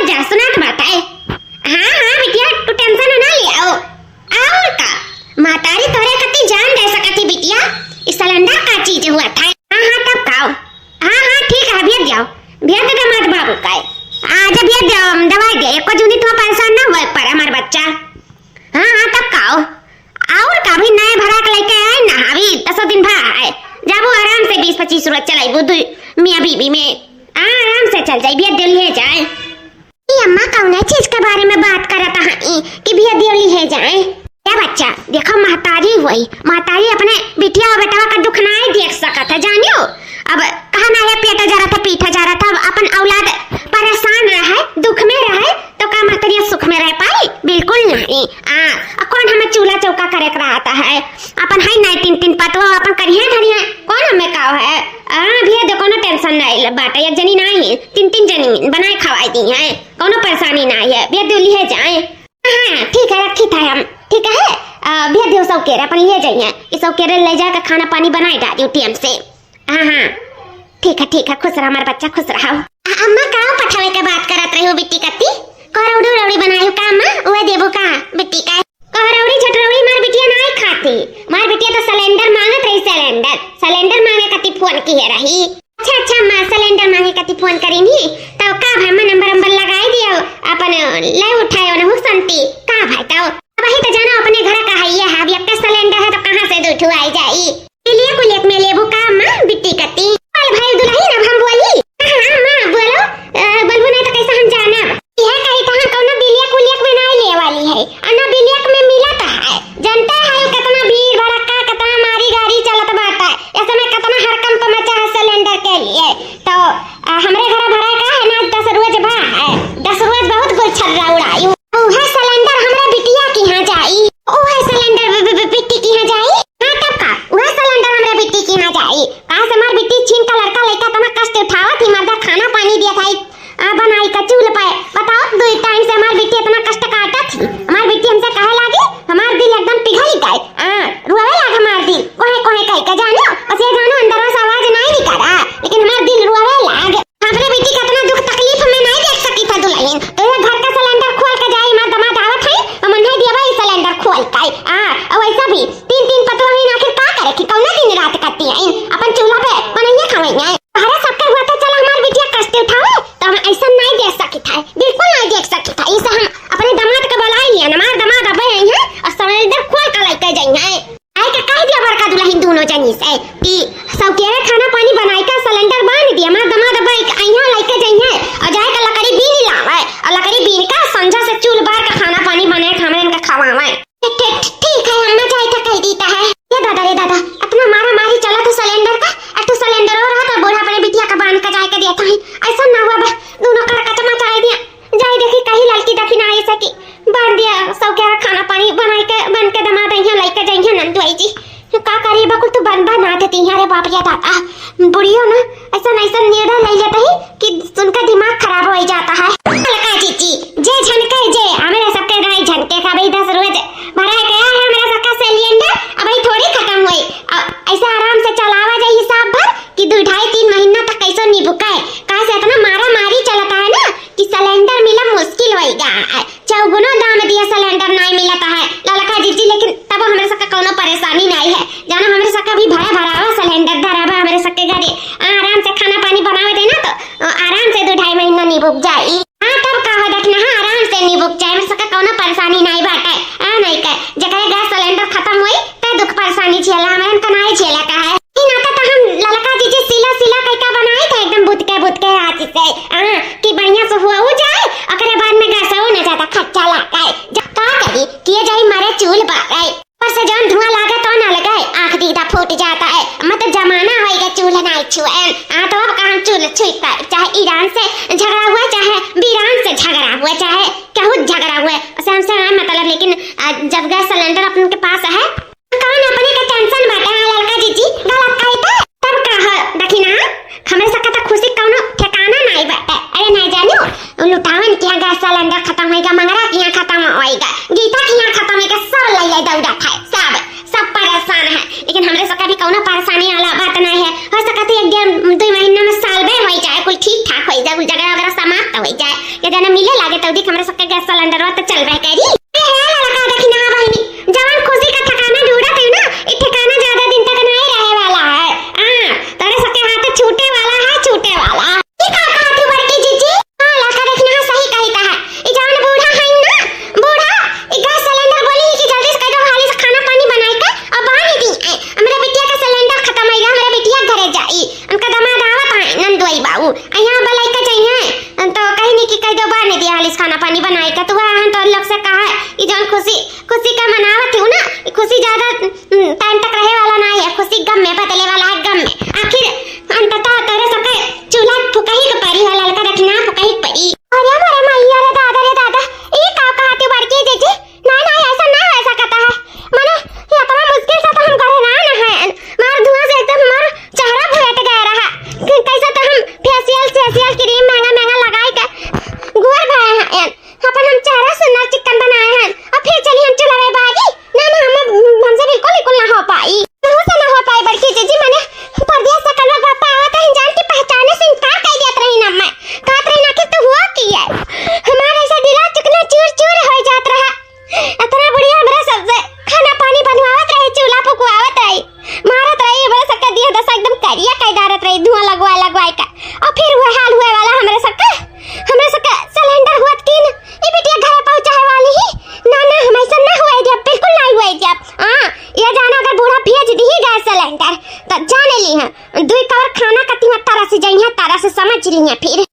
जा सुनात बात है। हाँ हाँ बिटिया तू टेंशन ना लिया और का मातारी तोरे कति जान दे सकती बिटिया इस सिलेंडर का चीज हुआ था। हाँ हाँ तब खाओ। हाँ हाँ ठीक है भेज जाओ भेज दे मत बाबू का आज भेज जाओ दवाई दे एको जूनी तो परेशान ना हो पर हमार बच्चा। हाँ हाँ तब खाओ और का भी नए भरा के लेके आए ना अभी 10 दिन भा है जाबो आराम से 20-25 रोज चलाई बुद्धू मियां बीबी में आराम से चल जाई भेज दिल ले जाए। अम्मा कौन चीज के बारे में बात करता है कि भेज दिल ले जाए। क्या बच्चा देखो महतारी हुई महतारी अपने बिटिया और बेटा का दुख नहीं देख सकता है जानियो। अब कहा ना है पेटा जा रहा था पीठा जा रहा था अपन औलाद परेशान रहे दुख में रहे तो का महतारी सुख में रह पाई बिल्कुल नहीं। कौन हमें चूल्हा चौका करे रहता है अपन है नहीं 3-3 पतवा अपन करिए धरिए कौन हमें का है। भैया देखो ना टेंशन नहीं बाटा एक जनी नहीं 3-3 जनी बनाए खवाई दी है कोनो परेशानी नहीं है भैया दिल्ली है जाए। हाँ ठीक है रखी था हम ठीक है भैया दियो सब केरे अपन ले जाइए इस सब केरे ले जाकर खाना पानी बनाए डालियो टाइम से। हाँ हाँ ठीक है खुश रहा हमारा बच्चा खुश रहा। अम्मा का पठावे के बात करत रही हो बिट्टी कत्ती करौड़ी रौड़ी बनायो का अम्मा ओए देबो का बिट्टी का करौड़ी झटरौड़ी मार बिटिया नहीं खाती मार बिटिया तो सिलेंडर मांगत रही सिलेंडर मांगे कति फोन की है रही। अच्छा अम्मा सिलेंडर मांगे कति फोन करी नी तो का भाई मैं नंबर लगाई दियो अपन ले उठायो न हुसंती का भाई तो वही तो जानो अपने घर का है ये अब एक सिलेंडर है तो कहां से दो ठो आई जाई लिए कुल एक में लेबो का अम्मा बिट्टी कत्ती अरे भाई दुल्हन अब हम बोली। हां मां बोलो बोलबो नहीं तो कैसे हम जाना यह कही कहां कौन बिलिया कुल एक में नहीं ले वाली है अन्ना बिलिया में मिलता है जनता है कितना भीड़ भड़का कितना मारी गाड़ी चलत बात है ऐसे में कितना हरकंप मचा है सिलेंडर के लिए तो हमरे घर भरा का है ना 10 रोज भा है 10 रोज बहुत गोल छर्रा उड़ाई ओहे सिलेंडर हमरे बिटिया की यहां जाई ओहे सिलेंडर बिट्टी की यहां जाई। हां तब का ओहे सिलेंडर हमरे बिट्टी की यहां जाई कहां से हमार बिट्टी छीन का लड़का लेका तना कष्ट उठावत ही मर्दा खाना पानी दिया था बनाई का चूल पे बताओ 2 टाइम से हमार बिट्टी इतना कष्ट काटा थी हमार बिट्टी हमसे कहे लागी हमार दिल एकदम पिघल गए रोवे लाग हमार दिल कोहे कोहे कह के जानो बस ये जानो अंदर से आवाज नहीं निकला लेकिन हमार दिल रोवे लाग हमरे बिट्टी का इतना दुख तकलीफ में नहीं देख सकी था दुल्हन तो ये घर का सिलेंडर खोल के जाई मां दमाद आवत है हम नहीं देबा ई सिलेंडर खोल के और ऐसा भी 3-3 पतवा ही आखिर का करे कि कौन दिन रात करती है अपन चूल्हा पे बनाइए खावेंगे हरे सबके हुआ तो चल हमार बिटिया कष्ट उठावे तो हम ऐसा नहीं देख सकी था बिल्कुल नहीं देख सकी था इसे हम अपने दामाद के बुलाई लिया हमार दामाद अब आई है और सिलेंडर खोल के लेके जाएंगे आई के कह दिया बड़का दुल्हन दोनों जनी से कि सब के खाना पानी बनाई का सिलेंडर बांध दिया हमार दामाद अब आई है लेके जाएंगे और जाए का लकड़ी बीन लावे और लकड़ी बीन का संझा से चूल बार का खाना पानी बनाए खावे इनका खावावे ठीक है अम्मा जाए तो कह देता है ये दादा अपना मारा मारी चला तो सिलेंडर का एक तो सिलेंडर और रहा था बूढ़ा अपने बिटिया का बांध का जाए के देता है ऐसा ना हुआ बे दोनों कर कचमा चाहे दिया जाए देखी कहीं लड़की देखी ना आई सकी बांध दिया सब क्या खाना पानी बनाई के बन के दमा दई लेके जाएंगे नंदुआई जी का करिए बकुल तो बन ना देती है रे बाप रे दादा बुढ़ियो ना ऐसा निर्णय ले लेता है कि उनका दिमाग खराब हो जाता है। लड़का जीजी जे झनके जे हमारे सबके रहे झनके का भाई 10 रोज भरा गया है हमारा सबका सिलेंडर अब भाई थोड़ी खत्म हुई ऐसा आराम से चलावा जाए हिसाब भर कि 2-2.5-3 महीना तक कैसे नहीं बुकाए कहां से इतना मारा मारी चलता है ना कि सिलेंडर मिला मुश्किल होएगा चौगुना दाम दिया सिलेंडर नहीं मिलता है लड़का जीजी लेकिन तब हमारे सबका कोनो परेशानी नहीं है जाना हमारे सबका भी भरा सिलेंडर धरावा हमारे सबके घरे आराम से खाना पानी बनावे देना तो आराम से 2-2.5 महीना नहीं बुक जाए। हां तब कहो देखना हां आराम से नहीं बुक जाए हमारे सबका कोनो परेशानी नहीं बाटे नहीं कर जगह गैस सिलेंडर खत्म हुई तो दुख परेशानी झेला हमारे का नहीं झेला का है इन आता तो हम ललका जीजी सिला कैका बनाए थे एकदम बुत के हाथ से कि बढ़िया से हुआ हो जाए अकरे बाद में गैस हो न ज्यादा खर्चा लगा जब का करी किए जाए मारे चूल बारे पर से जान धुआं लागे तो ना लगे आंख दीदा फूट जाता है मतलब जमाना होएगा चूल्हा नहीं छुए तो अब कहां चूल्हा छुईता चाहे ईरान से झगड़ा हुआ चाहे बीरान से झगड़ा हुआ चाहे कहूं झगड़ा हुआ उसे हमसे मतलब लेकिन जब गैस सिलेंडर अपन के पास है कौन अपने का टेंशन बाटे लड़का जीजी गलत कही था तब कहा देखी ना हमें सका तो खुशी कौनो ठिकाना नहीं बाटे अरे नहीं जानियो लुटावन के गैस सिलेंडर खत्म होएगा मंगरा के यहाँ खत्म होएगा गीता के यहाँ खत्म होएगा सब ले दौड़ा खाए सब परेशान है लेकिन हमरे सका भी कौनो परेशानी वाला बात नहीं है हो सका तो 1-2 महीना में साल भर हो जाए कुल ठीक ठाक हो जाए कुल जगह वगैरह समाप्त हो जाए के जने न मिले लागे तो देख हमरा सबके गैस सिलेंडर तो चल रहा करी ए हे लड़का देखी ना बहनी जवान खुशी का ठिकाना ढूंढत है ना ई ठिकाना ज्यादा दिन तक नहीं रहे वाला है हां तेरे सबके हाथ छूटे वाला ई का कहती बड़की जीजी हां लड़का देखना सही कहता है ई जवान बूढ़ा है ना बूढ़ा ई गैस सिलेंडर बोली कि जल्दी से कह दो हाली से खाना पानी बनाई के और बानी दी हमरा बिटिया का सिलेंडर खत्म हो गया हमरा बिटिया घरे जाई उनका दामाद आवत है नंदोई बाबू यहां बलाई का चाहिए तो कहीं नहीं कि कह दो बानी दी हाली से खाना पानी बनाई के तो वहां तो लोग से कहा ई जवान खुशी का मनावत है ना खुशी ज्यादा टाइम तक रहे वाला नहीं है खुशी गम में बदले वाला है गम में आखिर अंततः तेरे सबके चूल्हा फुकाही के परी है लड़का रखना फुकाही परी अरे हमारे मैया रे दादा ये का कहती बड़की जीजी नहीं ऐसा कहता है माने ये इतना मुश्किल से तो हम करे ना है मार धुआं से एकदम मार चेहरा फुट गया रहा कैसे तो हम फेशियल क्रीम महंगा लगाई के गोर भए हैं अपन हम चेहरा सुंदर चिकन बनाए हैं और फिर चलिए हम चुलावे बागी ना हमसे बिल्कुल ना हो पाई बड़की जीजी मैंने परदेश से कल बापा आवत है जान की पहचाने से इनकार कर दिया रही ना मैं कहत रही ना कि तू हुआ की है हमारे ऐसा दिला चुकना चूर हो जात रहा इतना बढ़िया हमरा सबसे खाना पानी बनवावत रही चूल्हा फुकवावत रही मारत रही बड़ा सबका दिया दशा एकदम करिया कैदारत रही धुआं लगवाए का और फिर वो हाल हुए वाला हमरे सबका सिलेंडर हुआ कि ये बिटिया घर पहुंचाए वाली ही ना हम ऐसा ना हुए जब बिल्कुल नहीं हुए जब हां ये जाना अगर बूढ़ा भेज दी गैस सिलेंडर तो जाने ली है दुई कवर खाना कती में तरह से जइया तरह से समझ ली है फिर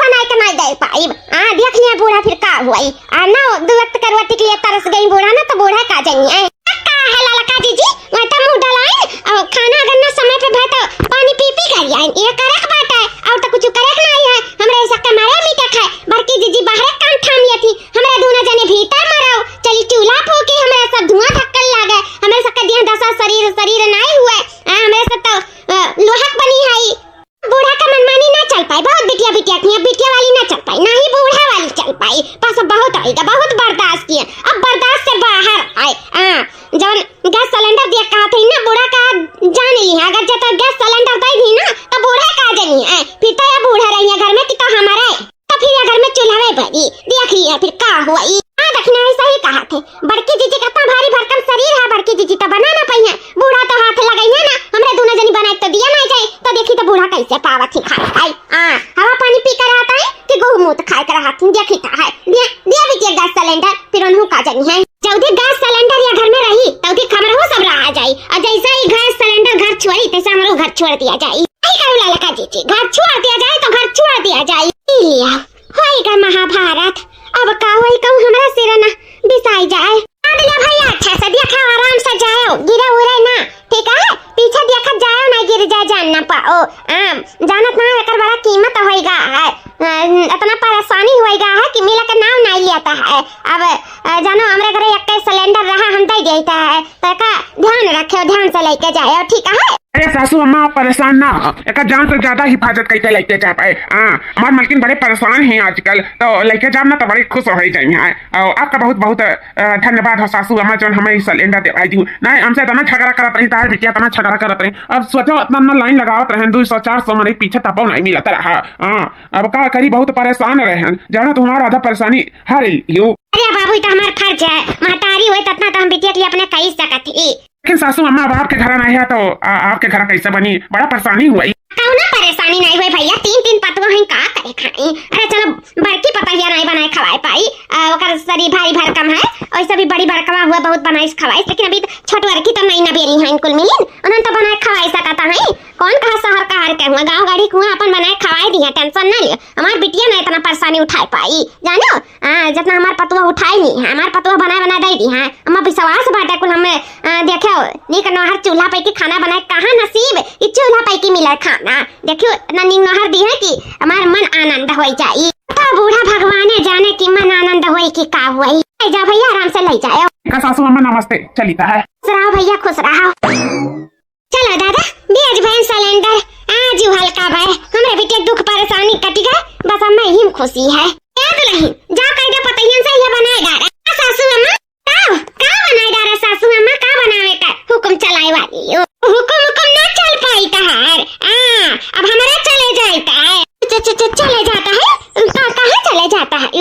बनाए के नहीं दे पाई हां देख लिया बूढ़ा फिर का हुई ना दो वक्त करवटी के लिए तरस गई बूढ़ा ना तो बूढ़ा का जइया का है ललका जीजी मैं तो मुंह डलाइन और खाना अगर ना समय पे भाई तो पानी पी करिया ये करक बात है और तो कुछ करक नहीं है हमरे सबके मारे मीठा खाए बड़की जीजी बाहर कान ठाम लिया थी हमरा दोनों जने भीतर मराओ चली चूल्हा फूकी हमरा सब धुआं धक्कल लागे हमरे सबके देह दशा शरीर नहीं हुए हमरे सब तो लोहक बनी है बूढ़ा का मनमानी ना चल पाई बहुत बिटिया वाली ना चल पाई ना ही बूढ़ा वाली चल पाई बस बहुत आएगा बहुत बर्दाश्त किया अब बर्दाश्त से बाहर आए जब गैस सिलेंडर दिया कहा थे ना बूढ़ा का जान ली है अगर जब गैस सिलेंडर दे दी ना तो बूढ़ा का जानी है फिर तो ये बूढ़ा रही है घर में कि तो हमारा तो फिर ये घर में चूल्हा में भरी देख लिया फिर का हुआ हां देखना है सही कहा थे बड़की जीजी कितना भारी भरकम शरीर है बड़की जीजी तो बना ना पाई है बूढ़ा तो हाथ लगाई है ना हमरे दोनों जनी बनाए तो दिया नहीं जाए तो देखी तो बूढ़ा कैसे पावत ही खाए हवा पानी पी कर आता है कि गहू मुंह खाए कर हाथ देखी था है दिया भी गैस सिलेंडर फिर उन्हों का जानी है जल्दी गैस सिलेंडर या घर में रही तभी खबर हो सब रहा जाए और जैसा ही गैस सिलेंडर घर छोड़ी तैसे हमरो घर छोड़ दिया जाए लड़का जीजी घर छोड़ दिया जाए तो घर छोड़ दिया जाए लिया होएगा महाभारत अब का होई कहूं हमरा सिर ना बिसाई जाए आदला भैया अच्छा से देखा आराम से जाओ गिरे उरे ना ठीक है पीछे देखत जाओ ना गिर जाए जान ना पाओ जानत ना एकर बड़ा कीमत होएगा इतना परेशानी होएगा है कि मिला के नाम नहीं लेता है अब जानो हमरे घरे एक सिलेंडर रहा हम दे देता है तो का ध्यान रखियो ध्यान से लेके जाओ ठीक है अरे सासू अम्मा परेशान ना एक जान से ज्यादा हिफाजत कैसे लेके जा पाए हमारे मलकिन बड़े परेशान हैं आजकल तो लेके जाना तो बड़े खुश हो जाएंगे और आपका बहुत बहुत धन्यवाद हो सासू अम्मा जो हमें सिलेंडर दे दी नहीं हमसे इतना झगड़ा करत रही तार बिटिया इतना झगड़ा करत रही अब सोचो इतना लाइन लगावत रहे 200-400 मरे पीछे तपो नहीं मिलता रहा अब का करी बहुत परेशान रहे जाना तुम्हारा आधा परेशानी हर लियो अरे बाबू तो हमारा फर्ज है महतारी हुई ततना तो हम बिटिया के लिए अपने कही सकत ही लेकिन सासू अम्मा अब आपके घर नहीं है तो आपके घर कैसे बनी बड़ा परेशानी हुई कौना परेशानी नहीं हुई भैया तीन पतवा हैं का करे खाई अरे चलो बड़की पतहिया नहीं बनाए खवाए पाई ओकर शरीर भारी भरकम है और भी बड़ी भरकमा हुआ बहुत बनाई खवाई लेकिन अभी छोट वर्की तो नहीं नबेरी है इनकुल मिलिन उन्होंने तो बनाए खवाई सकता है कौन कहा शहर का हर के हुआ गांव गाड़ी कुआं अपन बनाए खवाए दिया टेंशन ना लियो हमार बिटिया ना इतना परेशानी उठाए पाई जानो जितना हमार पतवा उठाई नहीं है हमार पतवा बनाए दे दी है हम विश्वास बाटे कुल हमें देखो नीक नहर चूल्हा पे की खाना बनाए कहां नसीब ई चूल्हा पे की मिले खाना देखियो इतना नीक नहर दी है कि हमार मन आनंद हो जाई तो बूढ़ा भगवान जाने की मन आनंद होई कि का होई जा भैया आराम से ले जाओ का सासू अम्मा नमस्ते चलिता है रहो भैया खुश रहो चलो दादा बेज भैन सिलेंडर आज हल्का भाई हमरे बेटे दुख परेशानी कटी गए बस हमें ही खुशी है याद नहीं जा कह दे पतैयन से ये बनाए डारा सासू अम्मा का बनाए डारा सासू अम्मा का बनावे का हुक्म चलाए वाली हुक्म ना चल पाई तहार अब हमारा चले जाता है चले जाता है कहां चले जाता है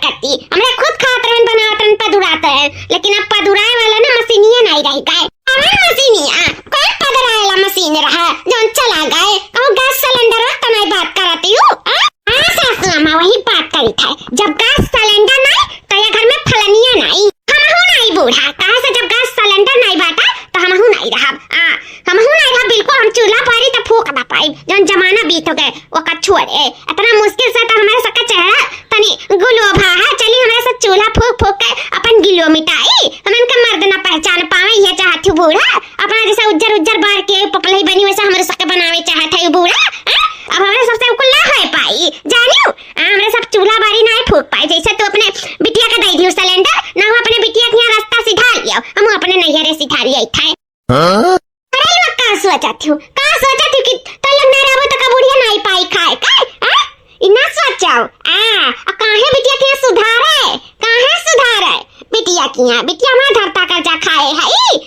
करती, हमरा खुद खात रहन बनावत रहन पदुरात रहन, लेकिन अब पदुराए वाला ना मशीनिया नहीं रही गए। अरे मशीनिया कौन पदुराए वाला मशीन रहा जोन चला गए, कहूं गैस सिलेंडर वक्त नहीं बात करती हूँ। हाँ सासू अम्मा वही बात करी था, जब गैस सिलेंडर नहीं तो ये घर में फलनिया नहीं, हमहू नहीं बूढ़ा कहा से जब गैस सिलेंडर नहीं बाटा तो हमहू नहीं रहा, हमहू नहीं रहा बिल्कुल। हम चूल्हा पारी तो फूक ना पाई, जोन जमाना बीत गए वो का छोड़े, इतना मुश्किल से तो हमारे सबका चेहरा तनी गुलोभा है, चली हमारे सब चूल्हा फूक फूक के अपन गिलो मिटाई, हम इनका मर्द ना पहचान पावे, ये चाहती बूढ़ा अपना जैसा उज्जर उज्जर बार के पपलई बनी वैसा हमारे सबके बनावे चाहता है बूढ़ा। अब हमारे सबसे उकुल ना हो पाई जानियो, हमारे सब चूल्हा बारी ना फूक पाई, जैसे तू अपने बिटिया का दई दियो सिलेंडर ना, वो अपने बिटिया के रास्ता सिधा लियो, हम अपने नैहरे सिधा लिया था। अरे लोग का सोचती हूँ कि तो लोग ना रहबो तो का बुढ़िया नहीं पाई खाए का, इना सोचाओ काहे बिटिया के सुधारे बिटिया हमारा घर का कर्जा खाए है,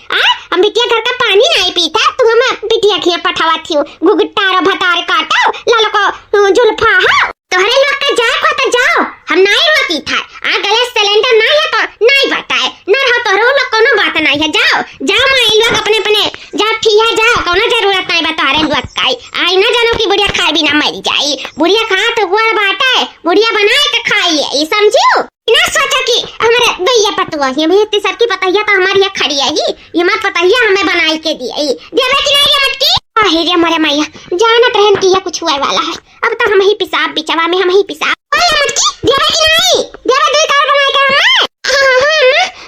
हम बिटिया घर का पानी नहीं पीता, तू हम बिटिया के पठावा थी गुगटार भतार काटो लालो को जुल्फा हो तोहरे लोग का जाए को तो जाओ, हम नहीं रोती था गैस सिलेंडर नहीं है तो नहीं बताए ना रहो तोहरो लोग कोनो बात नहीं है, जाओ माई लोग अपने अपने जाओ ठिया जाओ, कोनो जरूरत नहीं बता रहे लोग काई आई ना जानो कि बुढ़िया खाए बिना मर जाई, बुढ़िया खा तो गुड़ बाटा है, बुढ़िया बनाए के खाई है, समझियो ना सोचा कि हमारे दैया पतुआ ये भी इतनी सबकी पतैया तो हमारी खड़ी है ही, ये मत पतैया हमें बनाई के दी देवे कि नहीं मटकी रे मरे मैया जानत रहन कि कुछ हुआ वाला है, अब तो हम ही पिसाब बिचवा में हम ही पिसाब मटकी देवे कि नहीं देवे दुई कार बनाए के अम्मा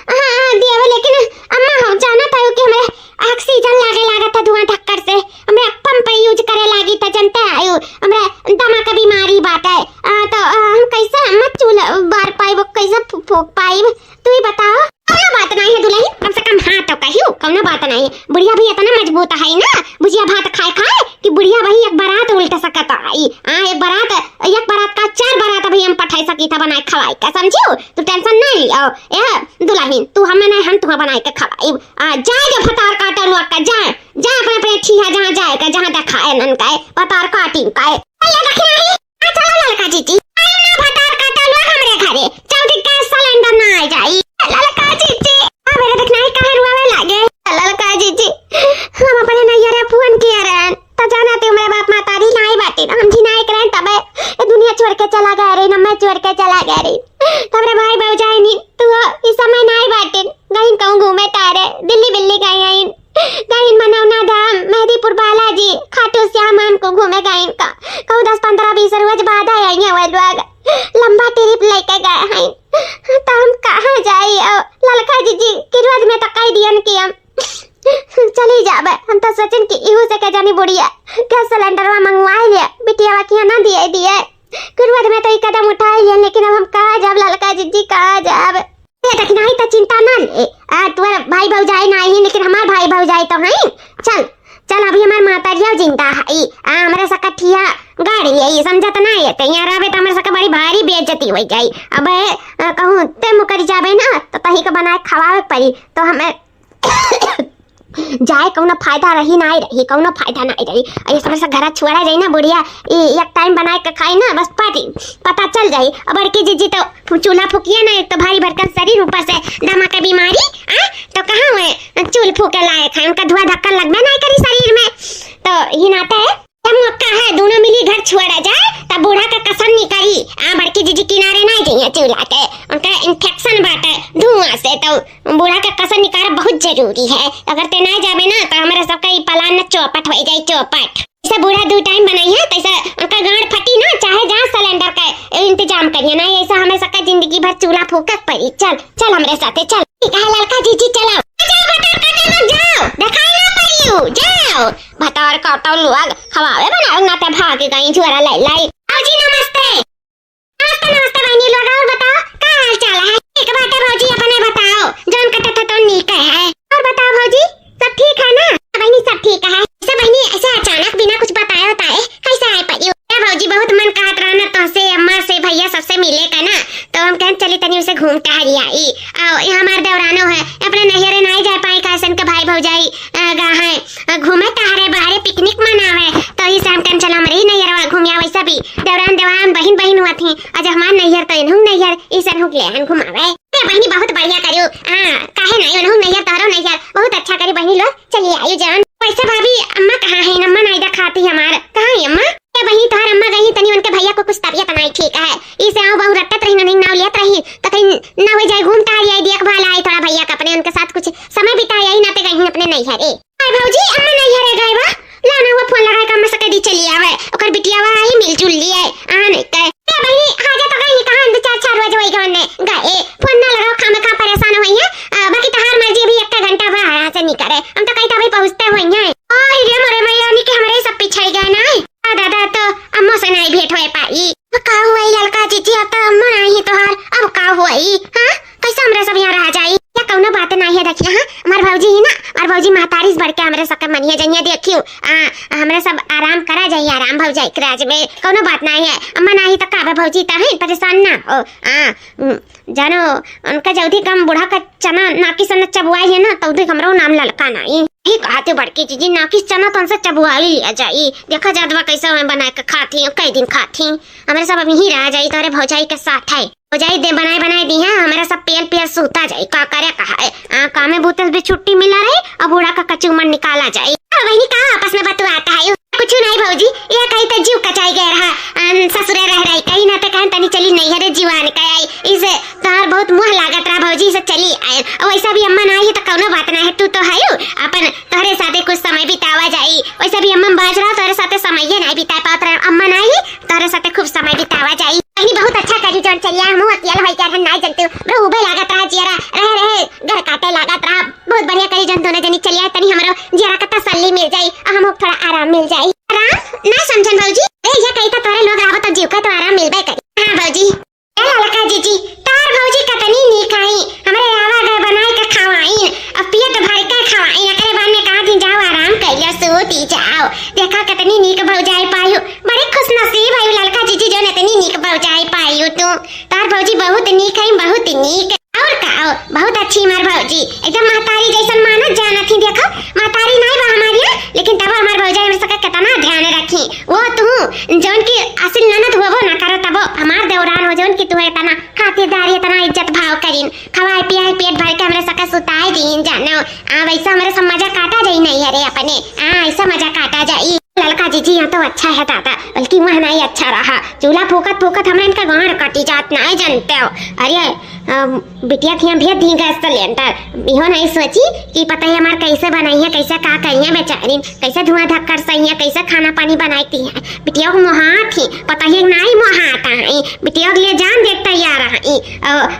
हां देवे, लेकिन अम्मा हम जानत है कि हमें ऑक्सीजन लागे था धुआं धक्कर से, हमें पंप यूज करे लागी त जनते आयु हमें दमा का बीमारी बात है, तो हम कैसे मत चूल्हा बार पाई वो कैसे फूक पाई तू ही बताओ। कौन बात नहीं है दुल्हन, कम से कम हाँ तो कहियो कौन बात नहीं है, बुढ़िया भी इतना मजबूत है ना, बुझिया भात खाए कि बुढ़िया वही एक बारात उल्टा सकत आई, एक बारात का 4 बारात भी हम पठाई सकी था बनाए खवाई का, समझियो तू टेंशन नहीं लियो ए दुल्हन, तू हमें नहीं हम तुम्हें बनाए के खवाई, जाए जो भतार काटो लोग का जा अपने अपने ठिया जहाँ जाएगा जहाँ दिखाए नन का भतार काटी का चलो लड़का जीती भतार काटो लोग हमरे घरे जल्दी गैस सिलेंडर ना आ जाई लड़का जीती मेरे देखना ही कहे रुआवे लागे लड़का जीती, हम अपने नैहरे फोन किया रहन तो जाना ते मेरे बाप मातारी नहीं बाटी हम झिनाई करन तबे ये दुनिया छोड़ के चला गया रे, मैं छोड़ के चला गया रे, तबरे भाई भौजाई नी तू इस समय नहीं बाटी गईन कहूं घूमे तारे दिल्ली बिल्ली गईन मनौना धाम मेहदीपुर बालाजी खाटू श्याम को घूमे गईन का कहूं 10-15-20 रोज बाद आई है वो लोग लंबा ट्रिप लेके गए हैं, तो हम कहां जाई ललका जी की रोज में तो कह दियन कि हम चली जाबे, हम तो सोचन कि इहो से के जानी बुढ़िया गैस सिलेंडर मंगवाई ले बिटिया के ना दिए कुरवद में तो एक कदम उठाई लिया, लेकिन अब हम कहां जाब ललका जी कहां जाब ये तक नहीं तो चिंता ना ले, तुम्हारा भाई भौजाई नहीं है लेकिन हमार भाई भौजाई तो है, चल अभी हमार माता जी जिंदा है, हमारे सकठिया गाड़ी है समझत नहीं है, यहाँ रहे तो हमारे सका बड़ी भारी बेइज्जती हो जाई, अब कहूँ ते मुकरी जाबे ना तो तही के बनाए खवावे पड़ी, तो हमें जाए कौनो फायदा रही नहीं रही, कौनो फायदा नहीं रही, ये सब घर छोड़ा जाए ना बुढ़िया एक टाइम बनाए के खाई ना बस पता चल जाई, अब बड़की जीजी तो चूल्हा फूकिया ना, एक तो भारी भरकम शरीर ऊपर से दमा का बीमारी तो कहाँ हुए चूल फूके लाए खाए, उनका धुआं धक्का लगना नहीं करी शरीर में, तो ही नाते है मौका है दोनों मिली घर छोड़ा जाए तब बूढ़ा का कसर निकली, बड़की जीजी किनारे नहीं जाइए चूल्हा के उनका इन्फेक्शन बाटे धुआं से, तो बूढ़ा का कसर निकाल बहुत जरूरी है, अगर ते नहीं जाबे ना तो हमारा सबका पलान चौपट हो जाए चौपट, जैसे बूढ़ा 2 टाइम बनाई है तैसा उनका गांठ फटी ना, चाहे जहाँ सिलेंडर का इंतजाम करिए ना, ऐसा हमें सबका जिंदगी भर चूल्हा फूकक पड़ी, चल हमारे साथ चल लड़का जीजी चलो जाओ दिखाई ना पड़ियो जाओ भतार काटो लोग खवावे बनाओ ना ते भाग गई झोरा लाई जी नमस्ते बहनी लोग, और बताओ का हाल चाल है, एक बात भौजी अपने बताओ जोन कटे थे तो नीक है, और बताओ भौजी सब ठीक है ना बहनी, सब ठीक है, सब बहनी ऐसे अचानक बिना कुछ बताए कैसे आए पड़ी भौजी, बहुत मन कहत रहना तो से अम्मा से भैया सबसे मिले का ना, तो हम कहें चली तनी उसे घूम टहरी आई। और ये हमार देवरानो है अपने नैहरे नहीं जा पाए कैसन के भाई भौजाई है घूमे टहरे बाहरे पिकनिक मनावे तो ही शाम टाइम चला मरी नैहरवा घूमिया। वैसा भी देवरान देवान बहन बहन हुआ थी आज हमार नैहर तो इन्हू नैहर ईसन हो गया हन घुमावे। बहनी बहुत बढ़िया करियो काहे नहीं उन्हू नैहर तारो नैहर बहुत अच्छा करी बहनी लोग चलिए आयु जान। वैसे भाभी अम्मा कहाँ है अम्मा नहीं दिखाती हमार कहाँ है अम्मा बहनी तोहर अम्मा गई तनी उनके भैया को कुछ तबियत नहीं ठीक है इसे आओ बहु रटत रही नहीं नाव लेत रही तो कहीं ना हो जाए घूमता आई देखभाल आई थोड़ा भैया का अपने उनके साथ कुछ समय बिताया ही ना पे कहीं अपने नैहरे। हाय भौजी अम्मा नैहरे गए बा लाना हुआ फोन लगा के अम्मा से कह दी चली आवे ओकर बिटियावा आई मिलजुल लिए नहीं कहे बहनी हाजा तो गई कहां 4 बजे वही गने गए फोन ना लगाओ खामे का परेशान होई है बाकी तहार मर्जी भी 1 घंटा बाहर से नहीं करे हम तो कहीं तो भाई पहुंचते होई है। ओए रे मोरे भैया नी के हमरे सब पीछे गए ना दादा तो अम्मा से नहीं भेंट होए पाई का हुआ लड़का जीजी अब तो अम्मा नहीं तोहार अब का हुई हां कैसे हमरे सब यहां रह जाई या कौनो बात नहीं है देखिए हां हमार भौजी ही ना हमार भौजी महतारीस बढ़ के हमरे सके मनिया जइया देखियो हमरे सब आराम करा जाई आराम भौजाई कराज में कौनो बात नहीं है अम्मा नहीं तो का भौजी ता है परेशान ना हो जानो उनका जल्दी कम बूढ़ा का चना नाकी सन चबुआई है ना तो हमरो नाम ललका नहीं ही कहते बड़की जीजी नाकी चना तो से चबुआई लिया जाई देखा जादवा कैसे मैं बना के खाती कई दिन खाती हमारे सब अभी ही रह जाई तोरे भौजाई के साथ है भौजाई दे बनाए दी है हमारा सब पेल सूता जाई का करे कहा है कामे भूतस भी छुट्टी मिला रही और बूढ़ा का कचूमन निकाला जाई वही कहा आपस में बतवाता है कुछ नहीं भौजी ये कहीं तो जीव कचाई गया रहा ससुरे रह रही कहीं ना तो कहीं तनी चली नहीं है जीवान का आई इसे तार बहुत मुंह लागत रहा भौजी से चली आए और वैसा भी अम्मा नहीं है तो कौनो बात ना है तू तो है अपन तोहरे साथे कुछ समय बितावा जाई वैसा भी अम्मा बाज रहा तोहरे साथे समय ये नहीं बिता पात रहा अम्मा नहीं तोहरे साथे खूब समय बितावा जाई बहनी बहुत अच्छा करी जोन चलिया हम अकेला होई कर नहीं जानते रो उबे लागत रहा जियरा रहे घर काटे लागत रहा बहुत बढ़िया करी जन दोनों जनी चलिया तनी हमरो जियरा का तसल्ली मिल जाई हम थोड़ा आराम मिल जाई आराम ना समझन भौजी ये कहीं तो तोरे लोग आवत जीव का तो आराम मिलबे करी हां भौजी ए ललका जीजी तार भौजी कतनी नी खाई हमरे आवा गए बनाए के खवाई अब पेट भर के खवाई एकरे बाद में कहा दिन जाओ आराम कइला सोती जाओ देखा कतनी नीक भौजाई पायु बड़े खुश नसीब है ललका जीजी जो इतनी नीक भौजाई पायु तू तार भौजी बहुत नीक है बहुत नीक और का बहुत अच्छी मार भौजी एकदम महतारी जैसन मानत जाना थी देखो महतारी नहीं बा हमारी लेकिन तब हमार भौजाई हमरे सका कितना ध्यान रखी वो तू जोन की असल ननद होबो ना करो तब हमार देवरान हो जोन की तू इतना खातिरदारी इतना इज्जत भाव करीन खवाए पियाए पेट भर के हमरे सका सुताए दीन जानो वैसा हमरे सब मजा काटा जाई नहीं अरे अपने ऐसा मजा काटा जाई ललका जीजी यहाँ तो अच्छा है दादा बल्कि वह नहीं अच्छा रहा चूल्हा फूकत हमरा इनका गांड कटी जात नहीं जानते हो अरे बिटिया थी भेज दी गैस सिलेंडर इहो नहीं सोची कि पता है हमार कैसे बनाई है कैसे का कही है बेचारी कैसे धुआं धक्कर सही है कैसे खाना पानी बनाती है बिटिया को मोहा थी पता है नहीं मोहाता है बिटिया के लिए जान देख तैयार है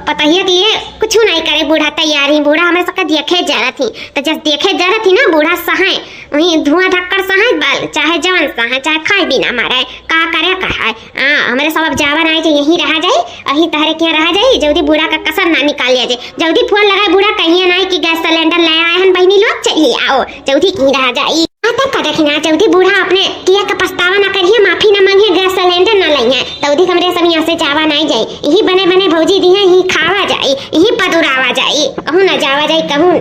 पता है के लिए कुछ नहीं करे बूढ़ा तैयार ही बूढ़ा हमारे सबका देखे जा रहा थी तो जब देखे जा रही थी ना बूढ़ा सहाय वही धुआं धक्कर सहाय बाल चाहे जवन सहाय चाहे खाए बिना मारे का करे कहा हमारे सब अब जावा नहीं चाहिए यही रहा जाए अही तहरे के रहा जाए जल्दी बूढ़ा का कसर ना निकाल लिया जाए जल्दी फोन लगाए बूढ़ा कहिए नहीं कि गैस सिलेंडर ले आए हैं बहनी लोग चलिए आओ जल्दी की रहा जाए तब का देखना जल्दी बूढ़ा अपने किया का पछतावा ना करिए माफी ना मांगिए गैस सिलेंडर ना लाइए जल्दी हमरे सब यहाँ से जावा नहीं जाए यही बने बने भौजी दी है यही खावा जाए यही पदुरावा जाए कहूँ ना जावा जाए कहूँ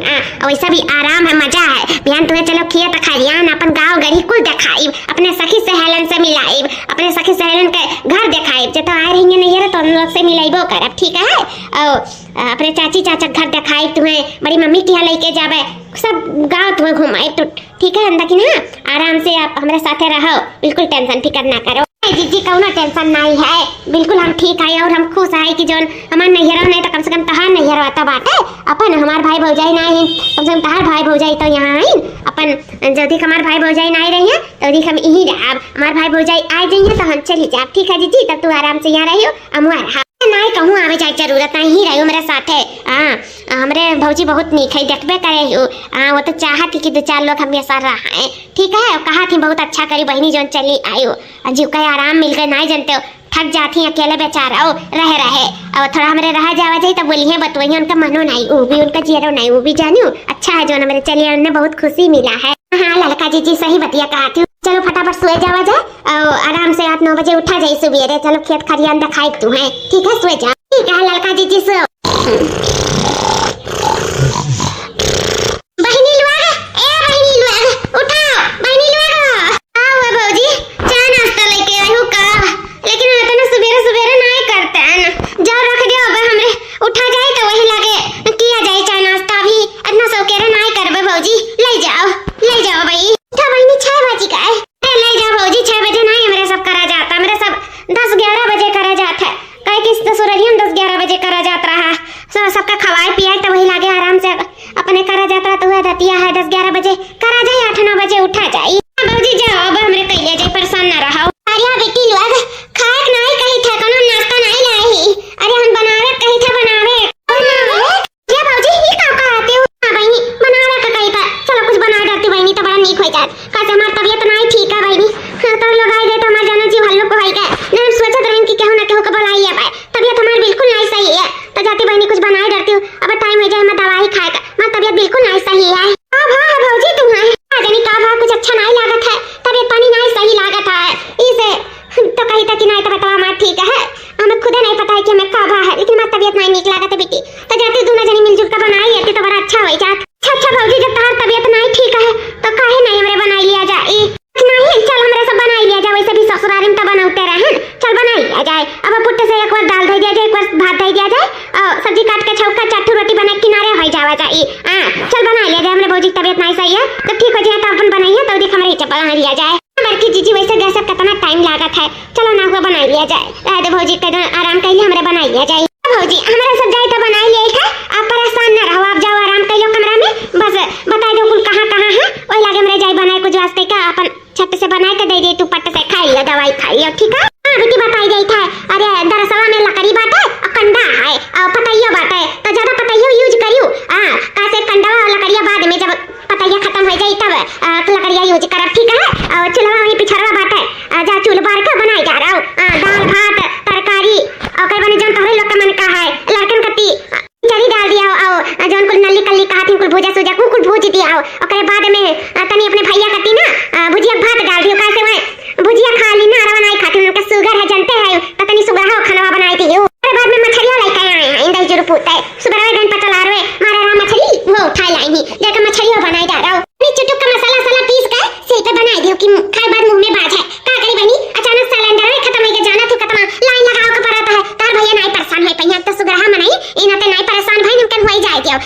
वैसा भी आराम है मजा है बिहान तुम्हें चलो खेत खरियान अपन गाँव गरी कुल दिखाई अपने सखी सहेलन से मिलाई अपने सखी सहेलन के घर दिखाई जब तो आए रहेंगे नहीं तो हम लोग से मिलाइबो करब ठीक है और अपने चाची चाचा घर दिखाई तुम्हें बड़ी मम्मी के यहाँ लेके जावे सब गाँव तुम्हें घुमाए तो ठीक है अंदर की ना आराम से आप हमारे साथ रहो बिल्कुल टेंशन फिकर ना करो जीजी कौनो टेंशन नहीं है बिल्कुल हम ठीक है और हम खुश है कि जोन हमार नैहर नहीं तो कम से कम तहार नैहर आता बाटे अपन हमार भाई भौजाई नहीं कम से कम तहार भाई भौजाई तो यहाँ आई अपन जल्दी हमार भाई भौजाई नहीं रही है तो हम यही रह हमार भाई भौजाई आ जाइए तो हम चली जाए ठीक है जीजी तब तू आराम से यहाँ रहियो अमुआ रहा नहीं कहूँ आवे जाए जरूरत नहीं ही रही मेरे साथ है हमरे भौजी बहुत नीक है देखबे करे हो वो तो चाहती कि 2-4 लोग हम साथ रहा है ठीक है कहा थी बहुत अच्छा करी बहनी जोन चली आयो जीव का आराम मिल गए नहीं जानते थक जाती अकेले बेचारा रहे और थोड़ा हमारे रहा जावा जाए तो बोलिए बतवाइए उनका मनो नहीं वो भी उनका चेहरा नहीं वो भी जानू अच्छा है जो हमारे चलिए उन्हें बहुत खुशी मिला है हाँ ललका जीजी सही बतिया कहा थी चलो फटाफट सोए जावा जाए और आराम से 8-9 बजे उठा जाए सुबेरे चलो खेत खरियान दिखाई तू है ठीक है सोए जा ठीक है ललका जीजी सो बहिनी लोग, ए बहिनी लोग, उठाओ बहिनी लोग, आओ भौजी चाय नाश्ता लेके आई हूँ का, लेकिन इतना सवेरे सवेरे नहीं करते हैं ना, जाओ रख दो अब हमरे उठा जाए तो वही लगे किया जाए चाय नाश्ता भी इतना सवेरे नहीं करबे भौजी, ले जाओ भाई, उठा बहिनी 6 बजे का है, अरे ले जाओ भौजी 6 बजे नहीं हमरे सब करा जाता, मेरे सब 10-11 बजे करा जाता है, कहे कि ससुररियम 10-11 बजे करा जाता रहा, सबका खवाए पियाए तो वही लागे आराम से अपने करा जाता तो हुआ दतिया है 10-11 बजे करा जाए 8-9 बजे उठा जाए भौजी, जाओ अब हमरे कहिए जाए परेशान ना रहो। अरे बेटी लोग खाए नहीं कही थे कोनो नाश्ता नहीं लाई, अरे हम बनावे कही थे बनावे ये भौजी ये का आते हो बहनी बनावे का कही था, चलो कुछ बना देती बहनी तो बड़ा नीक हो जात, कैसे हमारी तबीयत नहीं ठीक है बहनी, तो लोग आए गए तो हमारे जाना जीव हल्लो को होई गए ना, हम सोचत रहे कि केहू ना केहू को बुलाई है, तबीयत हमारी बिल्कुल नहीं सही है, तो जाती बहनी कुछ बनाए डरती हूँ, अब टाइम हो जाए मैं दवाई खाएगा, मैं तबीयत बिल्कुल नहीं सही है। अब हाँ भौजी तुम्हें जानी का भा कुछ अच्छा नहीं लागत है, तबीयत पानी नहीं सही लागत है, इसे तो कही था कि नहीं तो बताओ हमारा ठीक है, हमें खुद नहीं पता है कि हमें का भा है, लेकिन हमारी तबीयत नहीं निक लागत है बेटी, तो जाती दोनों जनी मिलजुल कर बनाई लेती तो बड़ा अच्छा हो जात। अच्छा भौजी जब तुम्हारी तबीयत नहीं ठीक है तो काहे नहीं हमरे बनाई लिया जाए, नहीं चल हमरे सब बनाई लिया जाए, वैसे भी ससुराल में तो बनाते रहे, चल बनाई लिया जाए, अब पुट्टे से एक बार दाल दे दिया जाए, एक बार भात दे दिया जाए, सब्जी काट के छौका चाटू रोटी बना किनारे हो जावा जाए, चल बना लिया जाए, हमरे भौजी तबीयत नहीं सही है तो ठीक हो जाए तो अपन बनाइए तो देख हमारे चपल बना लिया जाए, बड़की जीजी वैसे गैस कितना टाइम लागत है, चलो ना हुआ बना लिया जाए, राधे भौजी का आराम कर लिए हमरे बना लिया जाए, भौजी हमारे सब जाए तो बनाई लिया था, आप परेशान ना रहो, आप जाओ आराम कर लो कमरा में, बस बता दो कुल कहाँ है वही लागे हमरे जाए बनाए कुछ वास्ते का अपन छत से बना के दे दे, तू पट से खा लियो दवाई खा लियो ठीक है। हाँ बेटी बताई गई था, अरे दरअसल में लकड़ी बात है और कंडा है और पतैया बात है, तो ज्यादा पतैया यूज करियो, कैसे कंडा और लकड़िया बाद में जब पतैया खत्म हो जाए तब लकड़िया यूज करब ठीक है, और चूल्हा वहीं पिछड़वा बात है, जा चूल्हा बार का बनाई जा रहा हूँ, दाल भात तरकारी और कई बने जन तोहरे लोग का मन का है लड़कन कती चरी डाल दिया और जौन कुल नल्ली कल्ली कहाती कुल भूजा सूजा कुल भूज दिया और ओकरे बाद में तनी अपने भैया कती ना भुजिया भात डाल दियो, कैसे मैं भुजिया खा ली ना रवा नहीं खाती, उनका शुगर है जानते हैं तो तनी सुबह हो खाना बनाई थी, ओकरे बाद में मछलियां लेके आए हैं इंदई जुर पूता है, सुबह में गन पटल आ रहे मारा राम मछली वो उठा लाई ही जाके मछलियां बनाई जा रहा हूं, चुटुक का मसाला पीस के सिल पे बनाई दियो कि खाए बाद मुंह में बाज है, का करी बनी अचानक सिलेंडर में खत्म हो गया, जाना तो खत्म लाइन लगाओ के पड़ता है, तार भैया नहीं परेशान होई पहिया तो सुग्रह मनाई इनाते नहीं परेशान भाई नमकन होई जाए दियो,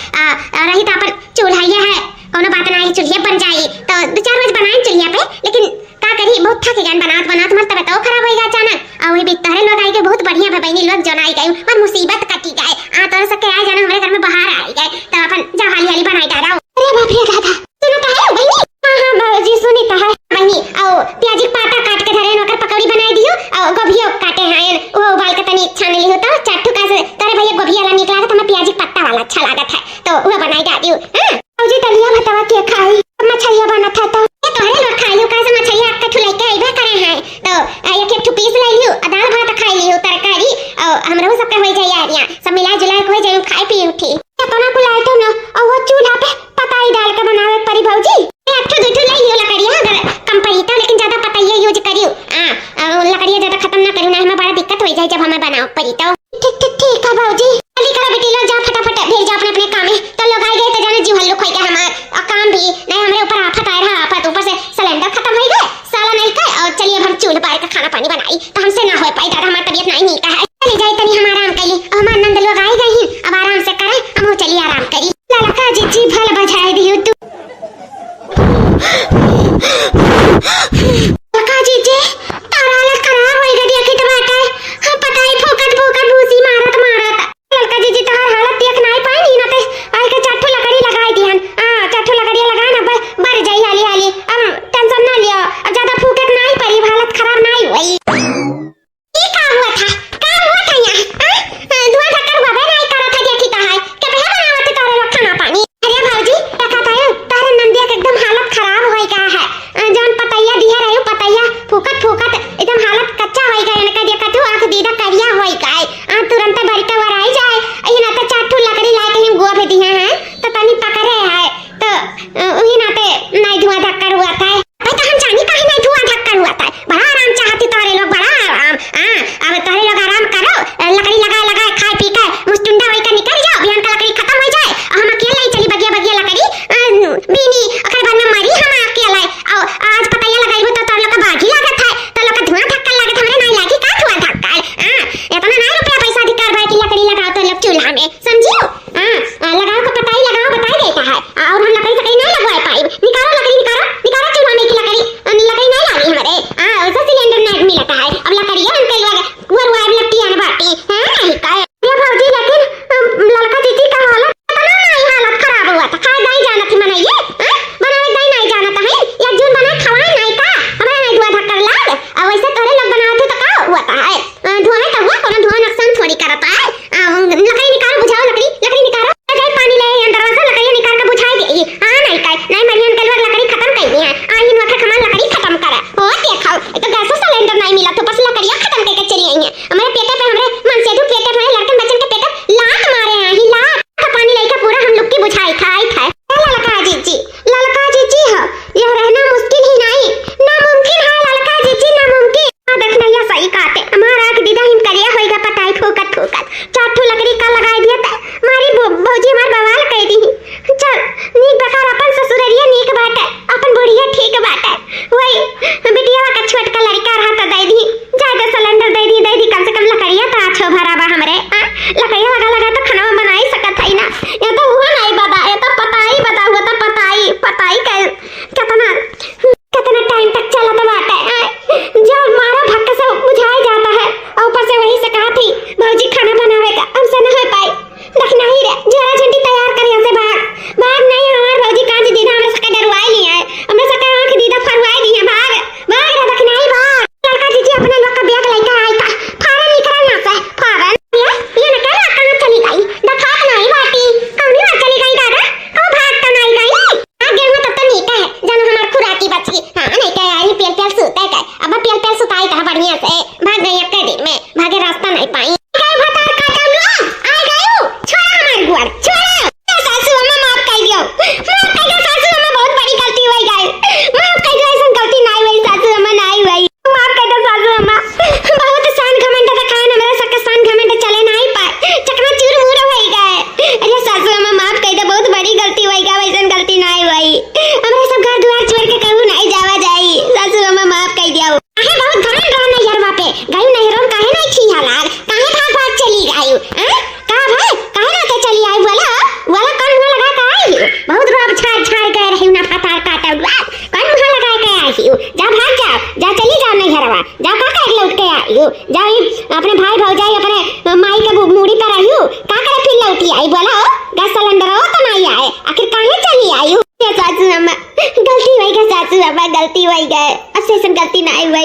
रही तो अपन चूल्हा ये है कोनो बात नहीं चूल्हे बन जाए तो 2-4 बजे बनाए चूल्हे पे, लेकिन का करी बहुत थक गए बनात मत तबियत खराब हो गया अचानक, और वही बितरे लोग आई गए बहुत बढ़िया बहनी लोग जन आई गए और मुसीबत कटी गए, तो सके आए जाना हमारे घर में बाहर आई गए, तो अपन जा हाली हाली बनाई जा रहा हूं, अरे बाप रे गाधा सुनो तो है बहनी, हां बाबूजी सुनी तो है बहनी, और प्याज की पाता काट के धरे नोकर पकौड़ी बनाई दियो और गोभियो काटे हैं वो उबाल के तनी छान ली हो तो चाटू का से तारे भैया गोभिया वाला निकला तो मैं प्याज की पत्ता वाला अच्छा लागत है तो वो बनाई जा दियो, हां बाबूजी तलिया भतवा के खाई मछलिया बना था तो ये तोरे लोग खाई लियो, कैसे मछलिया का ठुलाई के आइबे करे हैं तो एक पीस ले लियो दाल भात खाई लियो तरकारी और हमरो सब के होई जाय यारियां सब मिला जुला के होई जाय खाए पी उठी तना को लाए तो ना और वो चूल्हा पे पताई डाल के बनावे परी भौजी, एक ठो दुठो ले लियो लकड़िया अगर कम पड़ी तो, लेकिन ज्यादा पताई यूज करियो, लकड़िया ज्यादा खत्म ना करियो ना हमें बड़ा दिक्कत हो जाए जब हमें बनाओ पड़ी तो ठीक है भौजी, जल्दी करो बेटी लोग जा फटाफट भेज जाओ अपने काम में, तो लोग आ गए तो जाने जीव हल्लो खोई गए हमार और काम भी नहीं हमरे ऊपर आफत आ रहा, आफत ऊपर से सिलेंडर खत्म हो गए साला नहीं का, और चलिए अब हम चूल्हे पर का खाना पानी बनाई तो हमसे ना हो पाई दादा हमारी तबीयत नहीं नीक है, चली जाए तनी हम आराम कर ली और हमारे नंद लोग आ गए हैं अब आराम से करें, हम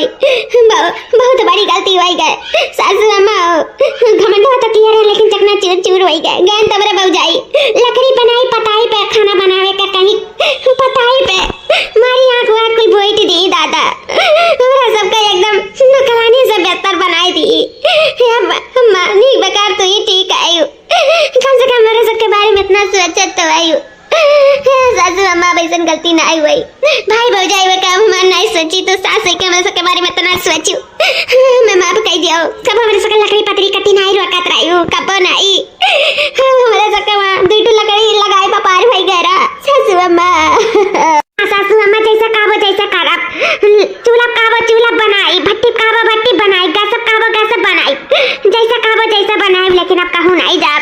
गई, बहुत बड़ी गलती हो गई। सासू अम्मा घमंड हो तो किया रहे लेकिन चकना चूर चूर हो गए। गैन तमरे बउजाई लकड़ी बनाई पताई पे खाना बनावे का कहीं पताई पे मारी आंख वाक कोई भोइट दी दादा। हमरा सबका एकदम नकलानी से बेहतर बनाई दी। अम्मा नी बेकार तो ही ठीक आयु, कम से कम मेरे सबके बारे में इतना सोचत तो आयु। सासू अम्मा वैसन गलती ना आई हुई, भाई भौजाई वे काम हमार नहीं सोची तो सास के मेरे सबके बारे में इतना सोचू। मैं माफ कह दियो, कब हमारे सबके लकड़ी पतरी कटी नहीं रोकत रही कब नहीं हमारे सबके वहां दुईटू लकड़ी लगाई पार भई गरा। सासू अम्मा जैसा काबो जैसा करब, चूल्हा काबो चूल्हा बनाई, भट्टी काबो भट्टी बनाई, गैस काबो गैस बनाई, जैसा काबो जैसा बनाई, लेकिन अब कहूं नहीं जाब।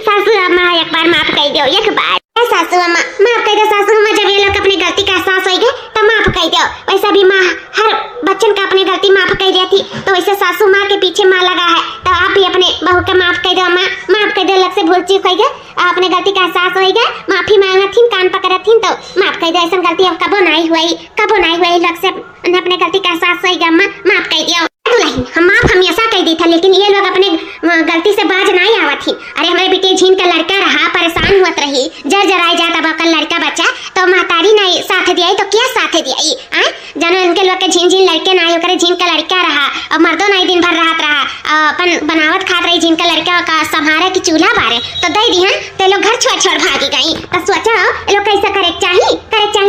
सासू अम्मा एक बार माफ कह दियो, एक बार। सासू अम्मा माफ कर दो। सासू अम्मा जब ये लोग अपनी गलती का एहसास होगी तो माफ कर दो। वैसा भी माँ हर बच्चन का अपनी गलती माफ कर देती, तो वैसे सासू माँ के पीछे माँ लगा है तो आप भी अपने बहू के माफ कर दो। माँ माफ कर दो, लग से भूल चूक हो गया, अपने गलती का एहसास हो गया, माफी मांगा थी, कान पकड़ा थी तो माफ कर दो। ऐसा गलती अब कबो नहीं हुई, लग से अपने गलती का एहसास हो गया, माफ कर दिया। हम माफ हमेशा कह दी था, लेकिन ये लोग अपने गलती से बाज नहीं आवत थी। अरे हमारे बेटे झीन का लड़का रहा, परेशान हुआ रही, जराई जाता बकल लड़का बच्चा तो मातारी नहीं साथ दिया तो क्या साथ दिया जानो इनके लोग के झीन लड़के नहीं करे, झीन का लड़का रहा और मर्दों नहीं दिन भर रात रहा अपन बनावत खात रही, झीन का लड़का का संभारे की चूल्हा बारे तो दे दी ते लोग घर छोड़ भागी गई। तो सोचा ये लोग कैसा करे चाहिए ऐसा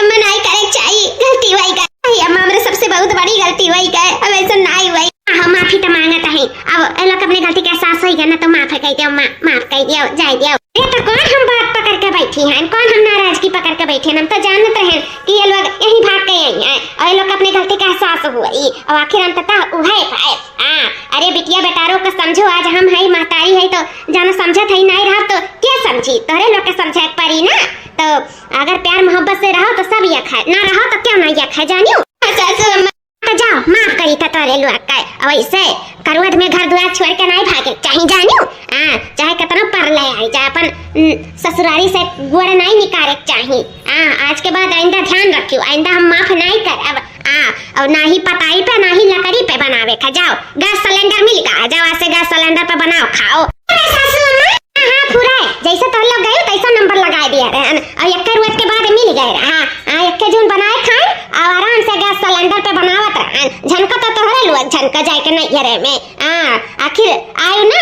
नहीं करे चाहिए, गलती हुई गई अम्मा, मेरे सबसे बहुत बड़ी गलती हुई गई, अब ऐसा नहीं हुई। हम माफी तो मांगत है, अब ये लोग अपने गलती का एहसास होगा ना तो माफ कर दियो, माफ कर दियो, जाए दियो। ये तो कौन हम बात पकड़ के बैठी हैं, कौन हम नाराजगी पकड़ के बैठे हैं, हम तो जानते हैं कि ये लोग यही भाग के आई हैं और ये लोग अपनी गलती का एहसास हुई और आखिर अंततः उहे पाए। अरे बिटिया बेटारों को समझो, आज हम है महतारी है तो जानो समझत है, नहीं रहा तो क्या समझी, तोरे लोग के समझे परी ना। तो अगर प्यार मोहब्बत से रहो तो सब यक है, ना रहो तो क्यों नहीं यक है, जानियो। तो जाओ माफ करी था तोरे लोग का, और ऐसे करवट में घर द्वार छोड़ के नहीं भागे चाहिए, जानियो। चाहे कितना पर ले आई जाए, अपन ससुरारी से गोड़ नहीं निकाले चाहिए। आज के बाद आइंदा ध्यान रखियो, आइंदा हम माफ नहीं करब। और ना ही पताई पे ना ही लकड़ी पे बनावे का, जाओ गैस सिलेंडर मिल गया, जाओ ऐसे गैस सिलेंडर पे बनाओ खाओ। पूरा जैसे तो लोग गए तैसा नंबर लगा दिया रहे और एक रोज के बाद मिल गए रहा, एक जून बनाए खाए और आराम से गैस सिलेंडर पे बनावत रहे। झनका तो तोहरे लोग झनका जाए के नहीं घरे में आखिर आयो ना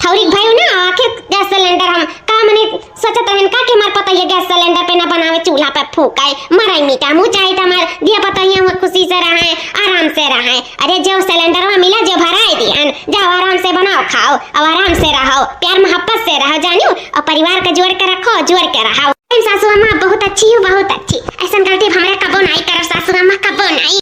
थौरिक भयो ना, आखिर गैस सिलेंडर हम का मने सोचत रहन का कि हमार पता ये गैस सिलेंडर पे ना बनावे, चूल्हा पे फूकाए मराई मीठा मुंह चाहे तो हमार दिया पता ये हम खुशी से रहे, आराम से रहे। अरे जो सिलेंडर में मिला जो भराई दियन, जाओ आराम से बनाओ खाओ और आराम से रहो, प्यार मोहब्बत से रहो, जानियो, और परिवार को जोड़ के रखो, जोड़ के रहो। सासू अम्मा बहुत अच्छी हो, बहुत अच्छी, ऐसा गलती हमारे कबो नहीं करो, सासू अम्मा कबो नहीं।